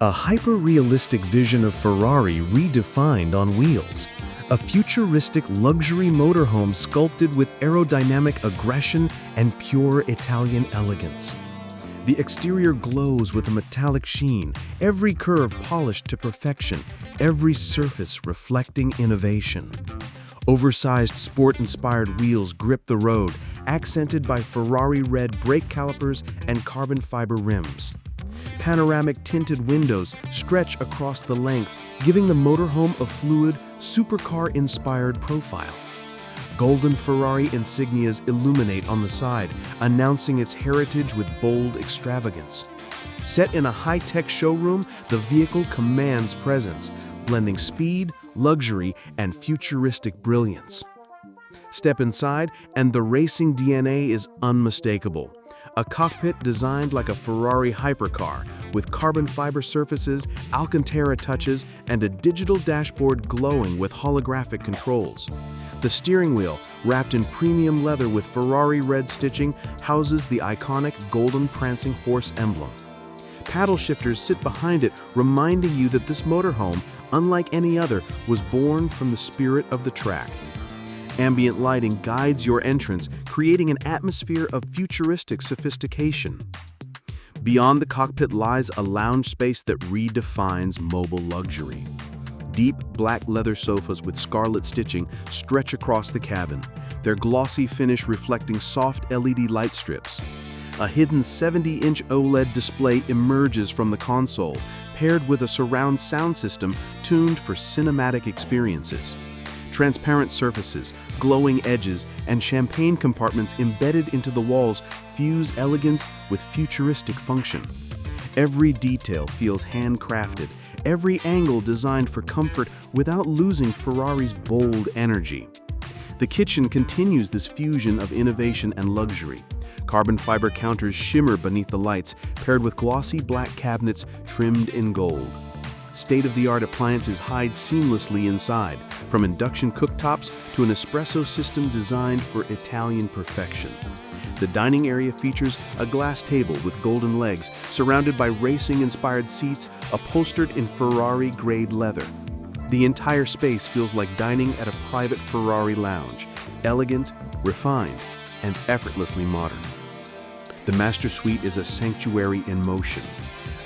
A hyper-realistic vision of Ferrari redefined on wheels. A futuristic luxury motorhome sculpted with aerodynamic aggression and pure Italian elegance. The exterior glows with a metallic sheen, every curve polished to perfection, every surface reflecting innovation. Oversized sport-inspired wheels grip the road, accented by Ferrari red brake calipers and carbon fiber rims. Panoramic tinted windows stretch across the length, giving the motorhome a fluid, supercar-inspired profile. Golden Ferrari insignias illuminate on the side, announcing its heritage with bold extravagance. Set in a high-tech showroom, the vehicle commands presence, blending speed, luxury, and futuristic brilliance. Step inside, and the racing DNA is unmistakable. A cockpit designed like a Ferrari hypercar, with carbon fiber surfaces, Alcantara touches, and a digital dashboard glowing with holographic controls. The steering wheel, wrapped in premium leather with Ferrari red stitching, houses the iconic golden prancing horse emblem. Paddle shifters sit behind it, reminding you that this motorhome, unlike any other, was born from the spirit of the track. Ambient lighting guides your entrance, creating an atmosphere of futuristic sophistication. Beyond the cockpit lies a lounge space that redefines mobile luxury. Deep black leather sofas with scarlet stitching stretch across the cabin, their glossy finish reflecting soft LED light strips. A hidden 70-inch OLED display emerges from the console, paired with a surround sound system tuned for cinematic experiences. Transparent surfaces, glowing edges, and champagne compartments embedded into the walls fuse elegance with futuristic function. Every detail feels handcrafted, every angle designed for comfort without losing Ferrari's bold energy. The kitchen continues this fusion of innovation and luxury. Carbon fiber counters shimmer beneath the lights, paired with glossy black cabinets trimmed in gold. State-of-the-art appliances hide seamlessly inside, from induction cooktops to an espresso system designed for Italian perfection. The dining area features a glass table with golden legs, surrounded by racing-inspired seats upholstered in Ferrari-grade leather. The entire space feels like dining at a private Ferrari lounge, elegant, refined, and effortlessly modern. The master suite is a sanctuary in motion.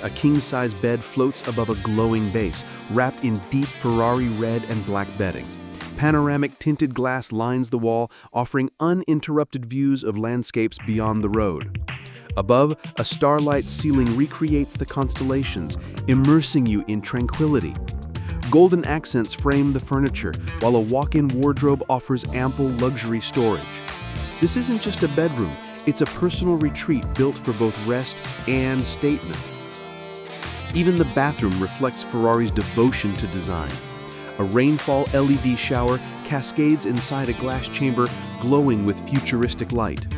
A king-size bed floats above a glowing base, wrapped in deep Ferrari red and black bedding. Panoramic tinted glass lines the wall, offering uninterrupted views of landscapes beyond the road. Above, a starlight ceiling recreates the constellations, immersing you in tranquility. Golden accents frame the furniture, while a walk-in wardrobe offers ample luxury storage. This isn't just a bedroom, it's a personal retreat built for both rest and statement. Even the bathroom reflects Ferrari's devotion to design. A rainfall LED shower cascades inside a glass chamber glowing with futuristic light.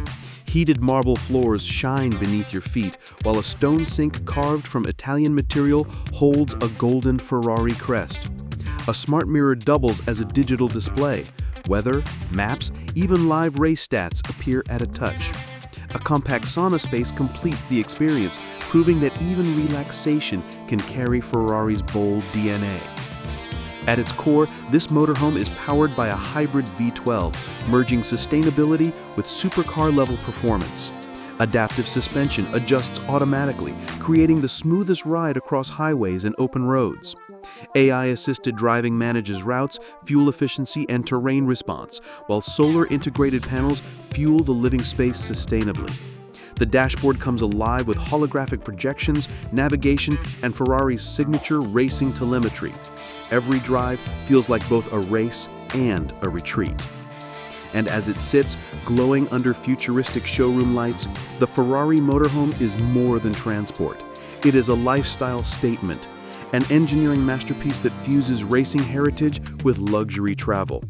Heated marble floors shine beneath your feet, while a stone sink carved from Italian material holds a golden Ferrari crest. A smart mirror doubles as a digital display. Weather, maps, even live race stats appear at a touch. A compact sauna space completes the experience, proving that even relaxation can carry Ferrari's bold DNA. At its core, this motorhome is powered by a hybrid V12, merging sustainability with supercar-level performance. Adaptive suspension adjusts automatically, creating the smoothest ride across highways and open roads. AI-assisted driving manages routes, fuel efficiency, and terrain response, while solar-integrated panels fuel the living space sustainably. The dashboard comes alive with holographic projections, navigation, and Ferrari's signature racing telemetry. Every drive feels like both a race and a retreat. And as it sits, glowing under futuristic showroom lights, the Ferrari motorhome is more than transport. It is a lifestyle statement, an engineering masterpiece that fuses racing heritage with luxury travel.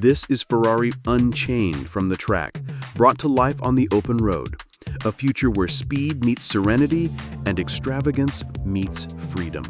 This is Ferrari unchained from the track, brought to life on the open road. A future where speed meets serenity and extravagance meets freedom.